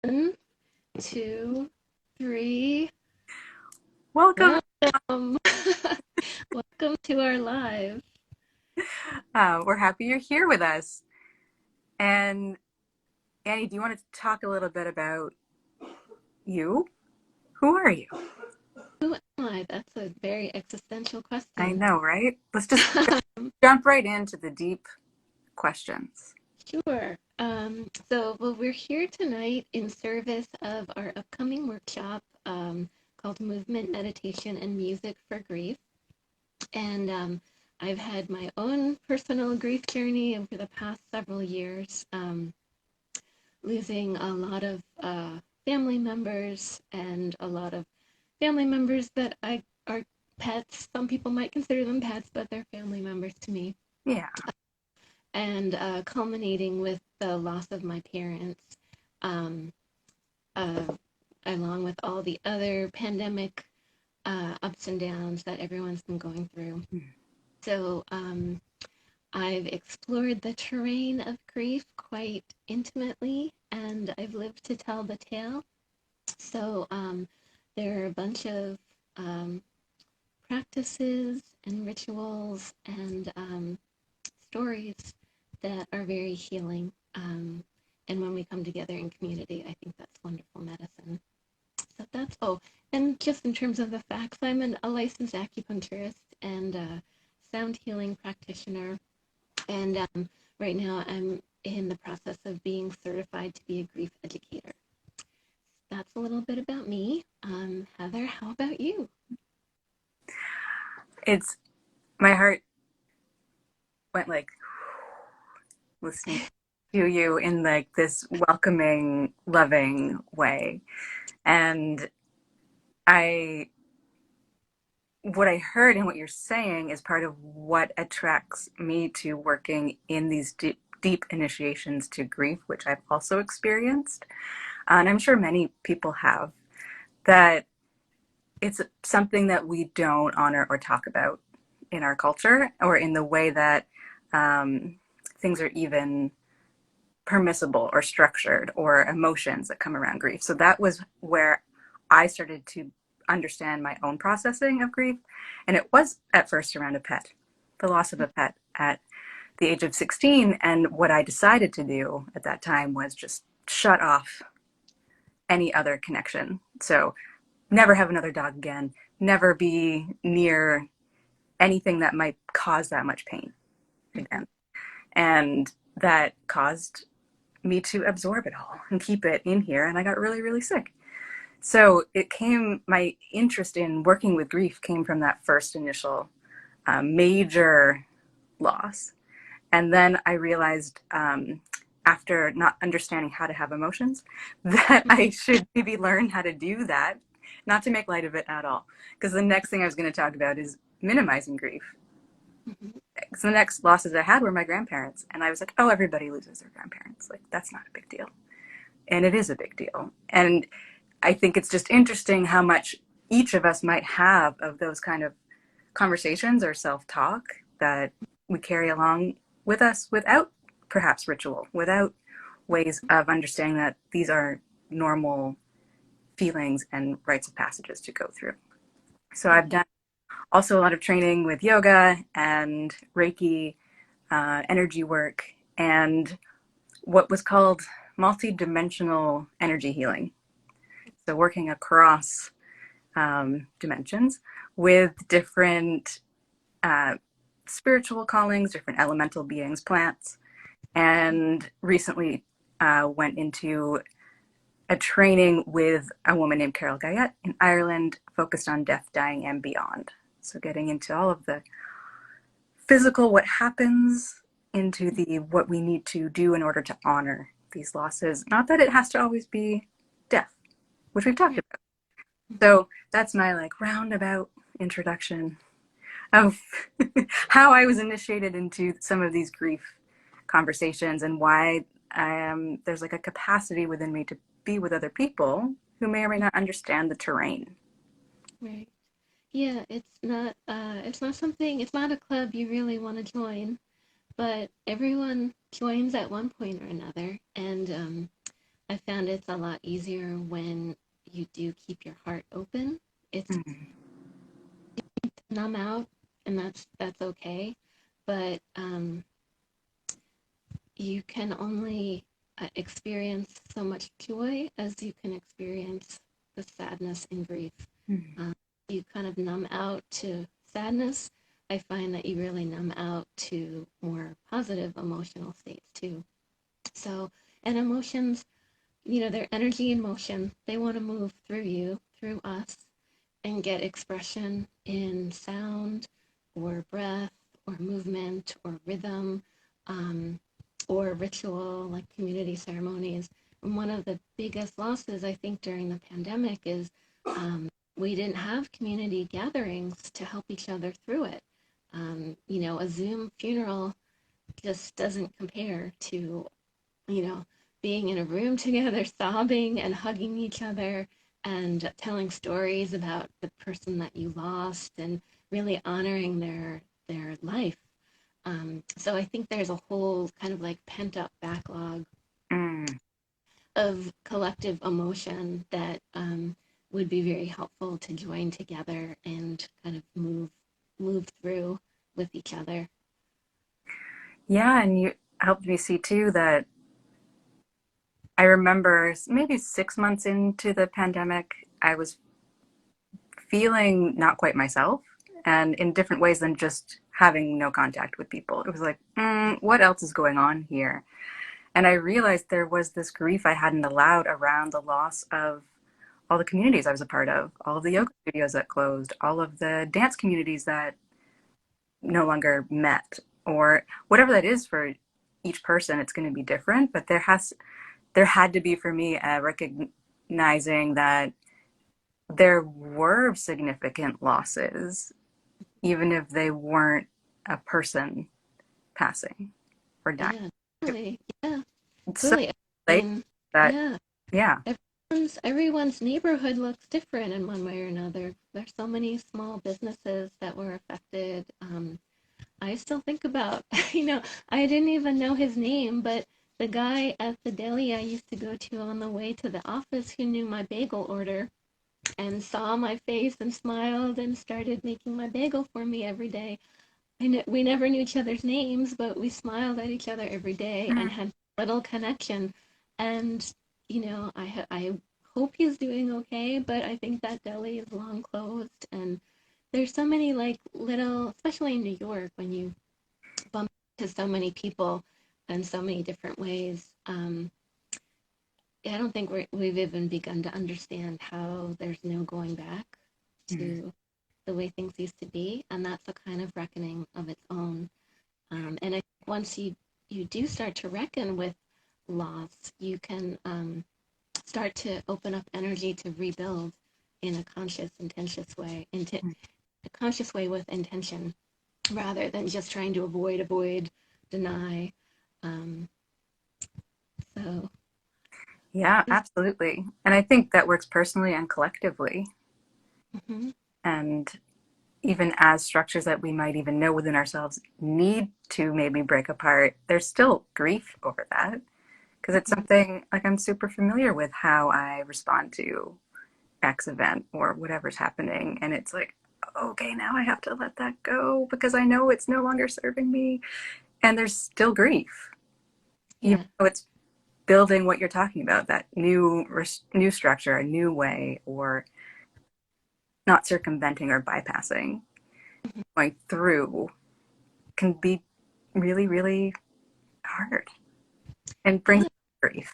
One, two, three. Welcome. Welcome. Welcome to our live. We're happy you're here with us. And Annie, do you want to talk a little bit about you? Who are you? Who am I? That's a very existential I question. know, right? Let's just jump right into the deep questions. Sure. Well, we're here tonight in service of our upcoming workshop called Movement, Meditation, and Music for Grief. And I've had my own personal grief journey over the past several years. Losing a lot of family members and a lot of family members that I are pets. Some people might consider them pets, but they're family members to me. Yeah. And culminating with the loss of my parents, um, uh, along with all the other pandemic ups and downs that everyone's been going through. So I've explored the terrain of grief quite intimately, and I've lived to tell the tale. So there are a bunch of um, practices and rituals and stories that are very healing. And when we come together in community, I think that's wonderful medicine. So and just in terms of the facts, a licensed acupuncturist and a sound healing practitioner. And right now I'm in the process of being certified to be a grief educator. That's a little bit about me. Heather, how about you? It's my heart went like listening to you in like this welcoming, loving way. And I what I heard and what you're saying is part of what attracts me to working in these deep initiations to grief, which I've also experienced. And I'm sure many people have, that it's something that we don't honor or talk about in our culture or in the way that things are even permissible or structured or emotions that come around grief. So that was where I started to understand my own processing of grief. And it was at first around a pet, the loss of a pet at the age of 16. And what I decided to do at that time was just shut off any other connection. So never have another dog again, never be near anything that might cause that much pain again. And that caused me to absorb it all and keep it in here. And I got really, really sick. So my interest in working with grief came from that first initial major loss. And then I realized after not understanding how to have emotions that I should maybe learn how to do that, not to make light of it at all. Because the next thing I was going to talk about is minimizing grief. Mm-hmm. So the next losses I had were my grandparents. And I was like, oh, everybody loses their grandparents. Like, that's not a big deal. And it is a big deal. And I think it's just interesting how much each of us might have of those kind of conversations or self-talk that we carry along with us without perhaps ritual, without ways of understanding that these are normal feelings and rites of passages to go through. So I've done also a lot of training with yoga and Reiki, energy work, and what was called multi-dimensional energy healing. So working across dimensions with different spiritual callings, different elemental beings, plants, and recently went into a training with a woman named Carol Guyette in Ireland, focused on death, dying, and beyond. So getting into all of the physical, what happens, into the what we need to do in order to honor these losses. Not that it has to always be death, which we've talked about. So that's my like roundabout introduction of how I was initiated into some of these grief conversations and why there's like a capacity within me to be with other people who may or may not understand the terrain. Right. Yeah, it's not a club you really want to join, but everyone joins at one point or another. And I found it's a lot easier when you do keep your heart open. It's Mm. numb out, and that's okay. But you can only experience so much joy as you can experience the sadness and grief. Mm. Um, you kind of numb out to sadness. I find that you really numb out to more positive emotional states too. So, and emotions, they're energy in motion. They want to move through you, through us, and get expression in sound or breath or movement or rhythm, um, or ritual like community ceremonies. And one of the biggest losses, I think, during the pandemic is we didn't have community gatherings to help each other through it. A Zoom funeral just doesn't compare to you know, being in a room together, sobbing and hugging each other and telling stories about the person that you lost and really honoring their life. So I think there's a whole kind of like pent up backlog Mm. of collective emotion that would be very helpful to join together and kind of move through with each other. Yeah, and you helped me see too that I remember maybe 6 months into the pandemic, I was feeling not quite myself and in different ways than just having no contact with people. It was like, what else is going on here? And I realized there was this grief I hadn't allowed around the loss of all the communities I was a part of, all of the yoga studios that closed, all of the dance communities that no longer met, or whatever that is for each person. It's going to be different, but there had to be for me a recognizing that there were significant losses, even if they weren't a person passing or dying. Yeah, totally. Yeah, It's so totally. I late mean, that, yeah. yeah. Everyone's neighborhood looks different in one way or another. There's so many small businesses that were affected. I still think about, I didn't even know his name, but the guy at the deli I used to go to on the way to the office who knew my bagel order and saw my face and smiled and started making my bagel for me every day. We never knew each other's names, but we smiled at each other every day and Mm. had a little connection. And I hope he's doing okay, but I think that deli is long closed. And there's so many like little, especially in New York, when you bump into so many people in so many different ways. I don't think we've even begun to understand how there's no going back Mm. to the way things used to be, and that's a kind of reckoning of its own. And I think once you do start to reckon with loss, you can start to open up energy to rebuild in a conscious, intensious way, into a conscious way with intention, rather than just trying to avoid, deny. Um, so, Yeah, absolutely. And I think that works personally and collectively. mm-hmm, And even as structures that we might even know within ourselves need to maybe break apart, there's still grief over that because it's mm-hmm, something like I'm super familiar with how I respond to X event or whatever's happening. And it's like, okay, now I have to let that go because I know it's no longer serving me. And there's still grief, even yeah, though it's building what you're talking about, that new structure, a new way, or not circumventing or bypassing, mm-hmm. going through can be really, really hard and brings Yeah, grief.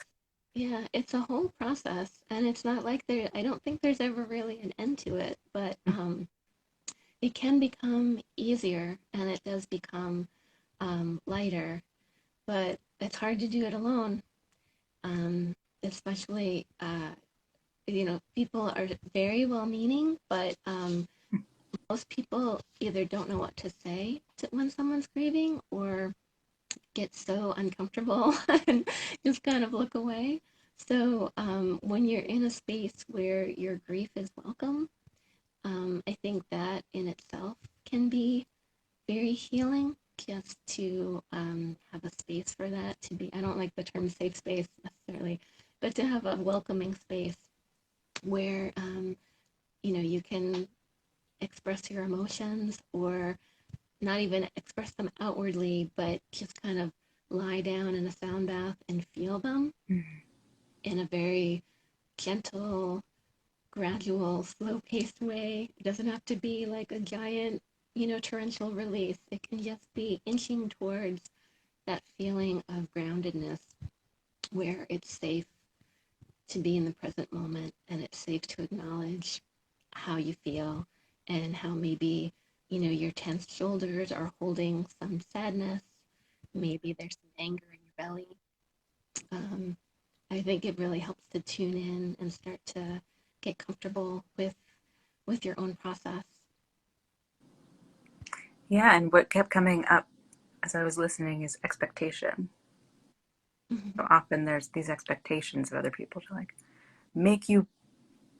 yeah. It's a whole process, and it's not like there. I don't think there's ever really an end to it, but it can become easier, and it does become lighter. But it's hard to do it alone, um, especially people are very well meaning, but most people either don't know what to say when someone's grieving or get so uncomfortable and just kind of look away. So when you're in a space where your grief is welcome, I think that in itself can be very healing, just to have a space for that to be. I don't like the term safe space necessarily, but to have a welcoming space where you can express your emotions or not even express them outwardly, but just kind of lie down in a sound bath and feel them Mm-hmm. in a very gentle, gradual, slow paced way. It doesn't have to be like a giant, torrential release. It can just be inching towards that feeling of groundedness where it's safe to be in the present moment and it's safe to acknowledge how you feel and how maybe, your tense shoulders are holding some sadness. Maybe there's some anger in your belly. Um, I think it really helps to tune in and start to get comfortable with your own process. Yeah, and what kept coming up as I was listening is expectation. Mm-hmm. So often there's these expectations of other people to like make you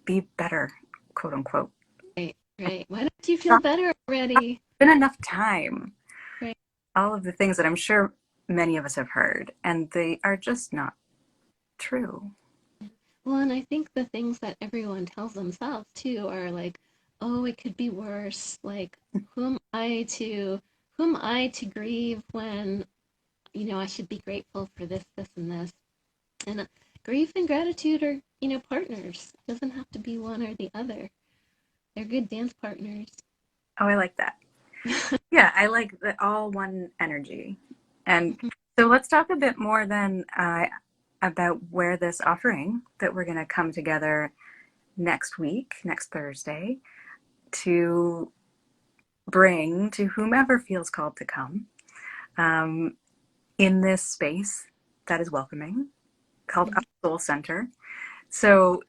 be better, quote unquote. Right, right. Why don't you feel better already? Been enough time. Right. All of the things that I'm sure many of us have heard, and they are just not true. Well, and I think the things that everyone tells themselves too are like, oh, it could be worse. Like, who am I to grieve when, I should be grateful for this, this, and this. And grief and gratitude are, partners. It doesn't have to be one or the other. They're good dance partners. Oh, I like that. Yeah, I like the all one energy. And so let's talk a bit more then about where this offering that we're going to come together next week, next Thursday, to bring to whomever feels called to come um, in this space that is welcoming called Mhm. Up Soul Center. So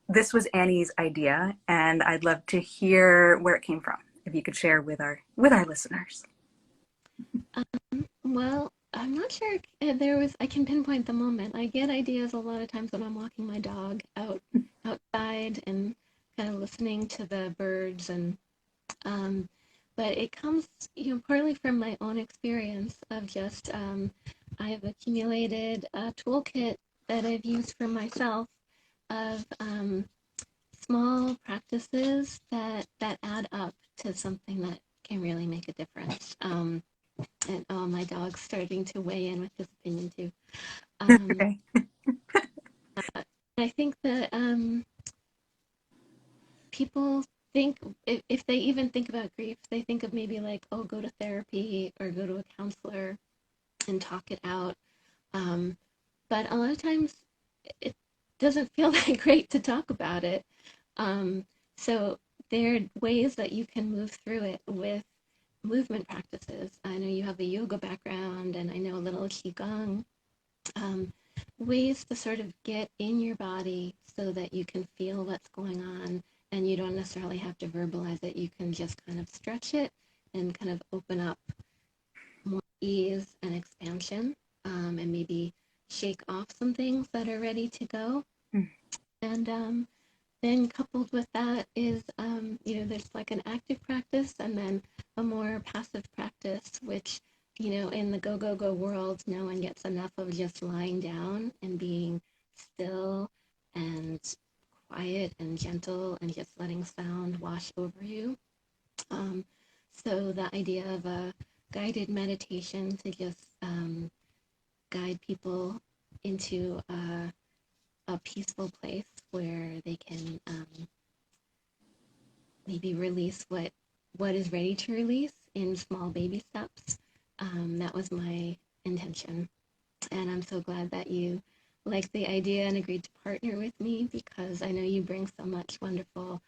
this was Annie's idea, and I'd love to hear where it came from. If you could share with our listeners. Well, I'm not sure I can pinpoint the moment. I get ideas a lot of times when I'm walking my dog outside and kind of listening to the birds um, but it comes, partly from my own experience of just I've accumulated a toolkit that I've used for myself of small practices that add up to something that can really make a difference. And oh, my dog's starting to weigh in with his opinion too. Um, Okay. I think that people think if they even think about grief, they think of maybe like, oh, go to therapy or go to a counselor and talk it out. Um, but a lot of times it doesn't feel that great to talk about it. Um, so there are ways that you can move through it with movement practices. I know you have a yoga background, and I know a little Qigong. Um, Ways to sort of get in your body so that you can feel what's going on and you don't necessarily have to verbalize it. You can just kind of stretch it and kind of open up more ease and expansion, and maybe shake off some things that are ready to go. And then coupled with that is, there's like an active practice and then a more passive practice, which, in the go, go, go world, no one gets enough of just lying down and being still and quiet and gentle and just letting sound wash over you. Um, so the idea of a guided meditation to just guide people into a peaceful place where they can maybe release what is ready to release in small baby steps. That was my intention, and I'm so glad that you liked the idea and agreed to partner with me because I know you bring so much wonderful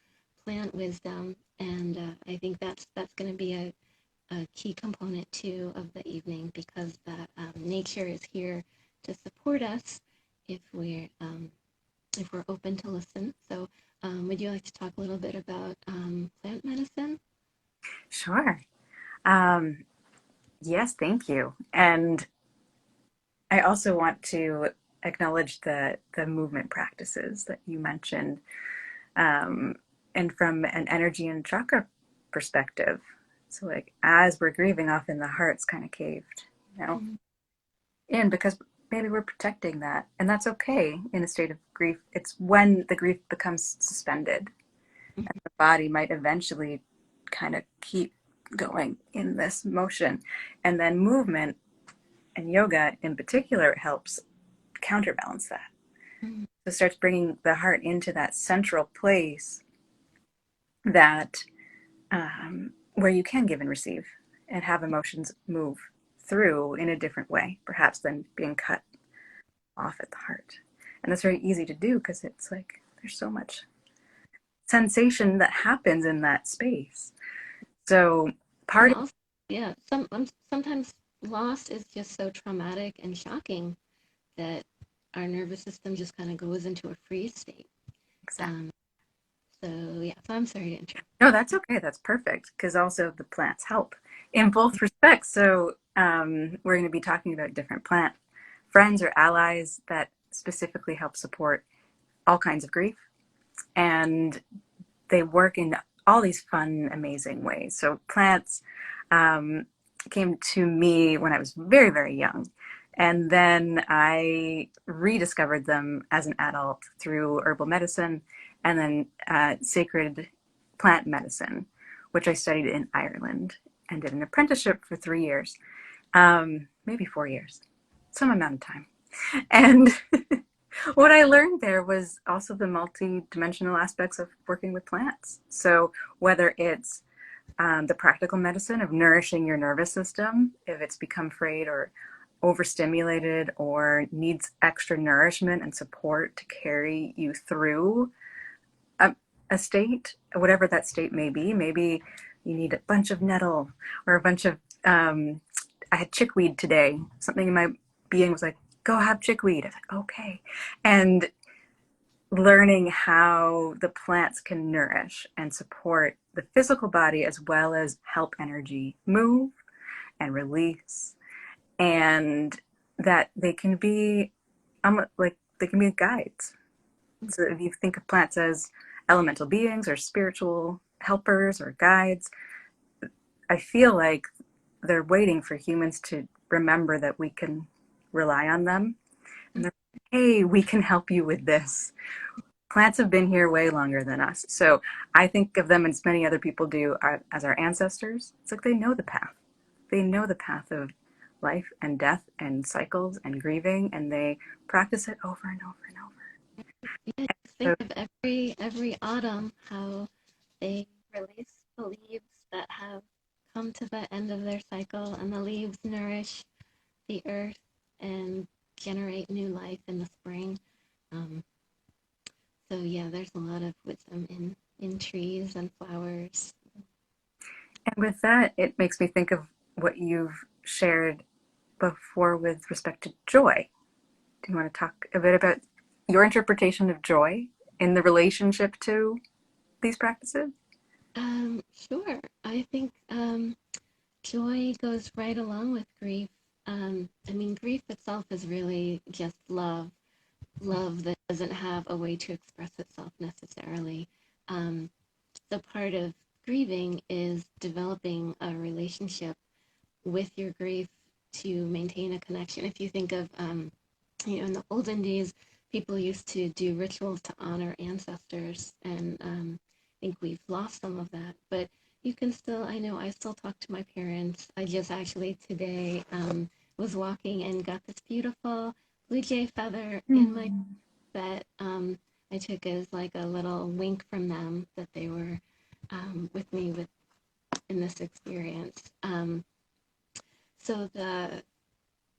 plant wisdom, and I think that's going to be a key component too of the evening because the nature is here to support us if we're open to listen. So, would you like to talk a little bit about plant medicine? Sure. Um, yes, thank you. And I also want to acknowledge the movement practices that you mentioned, um, and from an energy and chakra perspective. So, like as we're grieving, often the heart's kind of caved, Mm-hmm. in because maybe we're protecting that. And that's okay in a state of grief. It's when the grief becomes suspended, the body might eventually kind of keep going in this motion. And then movement and yoga in particular helps counterbalance that. Mm-hmm. So it starts bringing the heart into that central place that where you can give and receive and have emotions move through in a different way, perhaps than being cut off at the heart. And that's very easy to do because it's like there's so much sensation that happens in that space. So And part of also, yeah, sometimes loss is just so traumatic and shocking that our nervous system just kind of goes into a freeze state. exactly. Um, so yeah, so I'm sorry to interrupt. No, that's okay. That's perfect because also the plants help in both respects. So we're going to be talking about different plant friends or allies that specifically help support all kinds of grief, and they work in all these fun, amazing ways. So plants um, came to me when I was very, very young. And then I rediscovered them as an adult through herbal medicine and then sacred plant medicine, which I studied in Ireland and did an apprenticeship for 3 years, maybe 4 years, some amount of time. And what I learned there was also the multi-dimensional aspects of working with plants. So whether it's the practical medicine of nourishing your nervous system, if it's become frayed or overstimulated or needs extra nourishment and support to carry you through a, a state, whatever that state may be. Maybe you need a bunch of nettle or a bunch of, I had chickweed today. Something in my being was like, go have chickweed. I was like, okay. And learning how the plants can nourish and support the physical body as well as help energy move and release, and that they can be like they can be guides. So if you think of plants as elemental beings or spiritual helpers or guides, I feel like they're waiting for humans to remember that we can rely on them, and they're like, hey, we can help you with this. Plants have been here way longer than us. So I think of them, as many other people do, as our ancestors. It's like they know the path. They know the path of life and death and cycles and grieving, and they practice it over and over and over. Yeah, just think So, of every autumn how they release the leaves that have come to the end of their cycle, and the leaves nourish the earth and generate new life in the spring. Um, so yeah, there's a lot of wisdom in trees and flowers. and with that, it makes me think of what you've shared before with respect to joy. Do you want to talk a bit about your interpretation of joy in the relationship to these practices? Sure. I think joy goes right along with grief. I mean, grief itself is really just love, love that doesn't have a way to express itself necessarily. Um, so part of grieving is developing a relationship with your grief to maintain a connection. If you think of, in the olden days, people used to do rituals to honor ancestors, and I think we've lost some of that. But you can still, I know I still talk to my parents. I just actually today was walking and got this beautiful blue jay feather in my Mm. that I took as like a little wink from them that they were with me with in this experience. So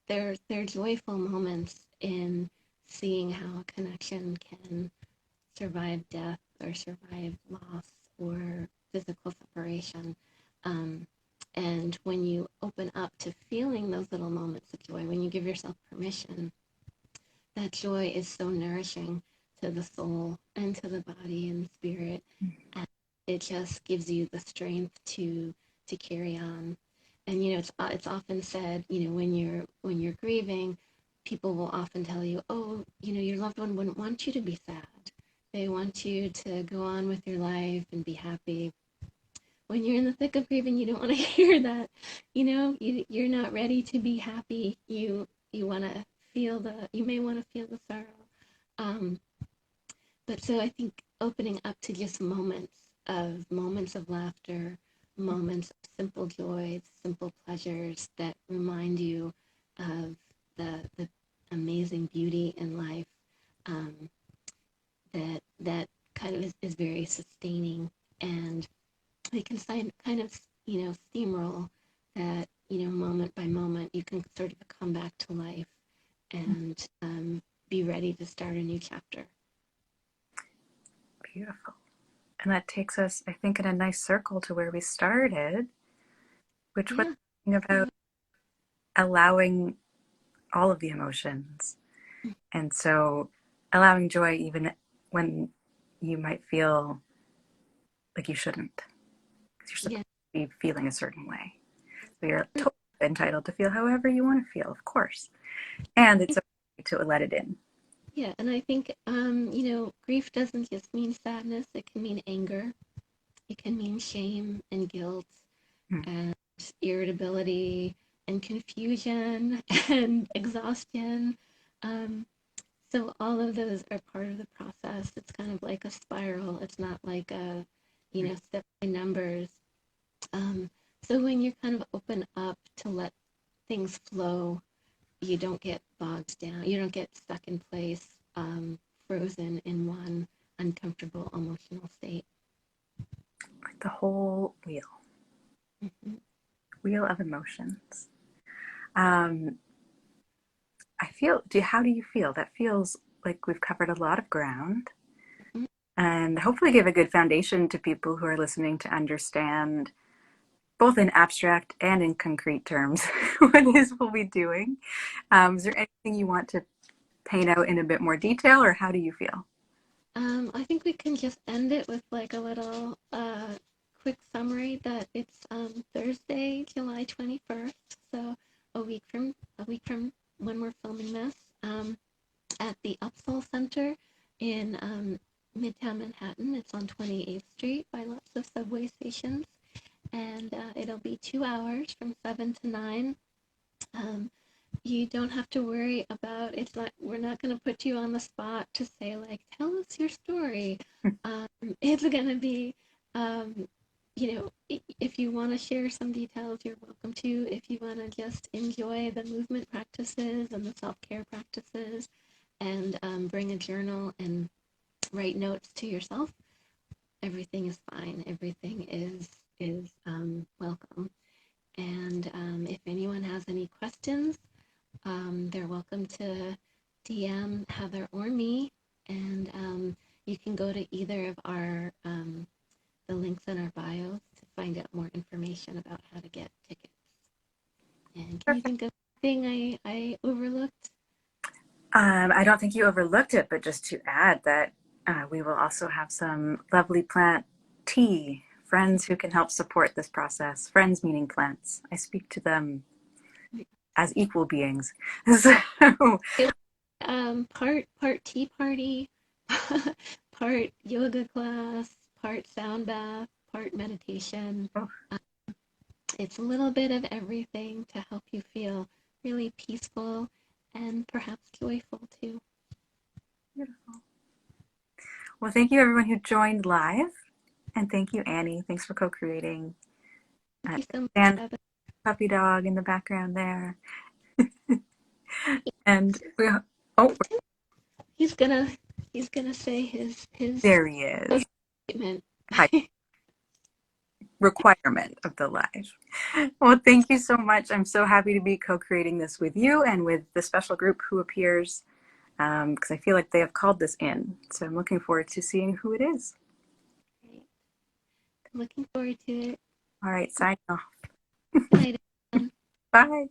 they're joyful moments in seeing how a connection can survive death or survive loss or physical separation. Um, and when you open up to feeling those little moments of joy, when you give yourself permission, that joy is so nourishing to the soul and to the body and spirit. And it just gives you the strength to carry on. And it's often said, when you're grieving, people will often tell you, oh, your loved one wouldn't want you to be sad. They want you to go on with your life and be happy. When you're in the thick of grieving, you don't want to hear that. You're not ready to be happy. You want to you may want to feel the sorrow. Um, but so I think opening up to just moments of laughter, moments of simple joys, simple pleasures that remind you of the amazing beauty in life, um, that kind of is very sustaining, and they can kind of steamroll that, moment by moment you can sort of come back to life and be ready to start a new chapter. Beautiful. And that takes us, I think, in a nice circle to where we started, which was Yeah. talking about allowing all of the emotions. And so allowing joy even when you might feel like you shouldn't, because you're supposed Yeah. to be feeling a certain way. So you're totally entitled to feel however you want to feel, of course. And it's okay to let it in. Yeah, and I think grief doesn't just mean sadness. It can mean anger. It can mean shame and guilt Mm. and irritability and confusion and exhaustion. Um, so all of those are part of the process. It's kind of like a spiral. It's not like a, step by numbers. Um, so when you're kind of open up to let things flow, you don't get bogged down. You don't get stuck in place, frozen in one uncomfortable emotional state. Like the whole Mm-hmm. wheel of emotions. Um, how do you feel? That feels like we've covered a lot of ground Mm-hmm. and hopefully give a good foundation to people who are listening to understand, both in abstract and in concrete terms, what it is we'll be doing. Is there anything you want to paint out in a bit more detail, or how do you feel? I think we can just end it with like a little quick summary that it's Thursday, July 21st, so a week from when we're filming this, at the Upsall Center in Midtown Manhattan. It's on 28th Street by lots of subway stations, and it'll be 2 hours from 7 to 9. Um, you don't have to worry about, it's not, we're not going to put you on the spot to say like, tell us your story. It's going to be, um, if you want to share some details, you're welcome to. If you want to just enjoy the movement practices and the self-care practices, and bring a journal and write notes to yourself, everything is fine. Everything is welcome. And if anyone has any questions, they're welcome to DM Heather or me, and you can go to either of the links in our bios to find out more information about how to get tickets. And can you Perfect. think of anything I overlooked? I don't think you overlooked it, but just to add that we will also have some lovely plant tea, friends who can help support this process. Friends meaning plants. I speak to them as equal beings. So, Part tea party, part yoga class, part sound bath, part meditation. It's a little bit of everything to help you feel really peaceful and perhaps joyful too. beautiful. Well, thank you everyone who joined live, and thank you, Annie. Thanks for co-creating. Thank you so much, And Heather. puppy dog in the background there. And we, oh, He's gonna he's gonna say his there he is. statement. Hi, requirement of the live. Well, thank you so much. I'm so happy to be co-creating this with you and with the special group who appears, because I feel like they have called this in. So I'm looking forward to seeing who it is. Great. I'm looking forward to it. All right, sign off. Good night, everyone. Bye.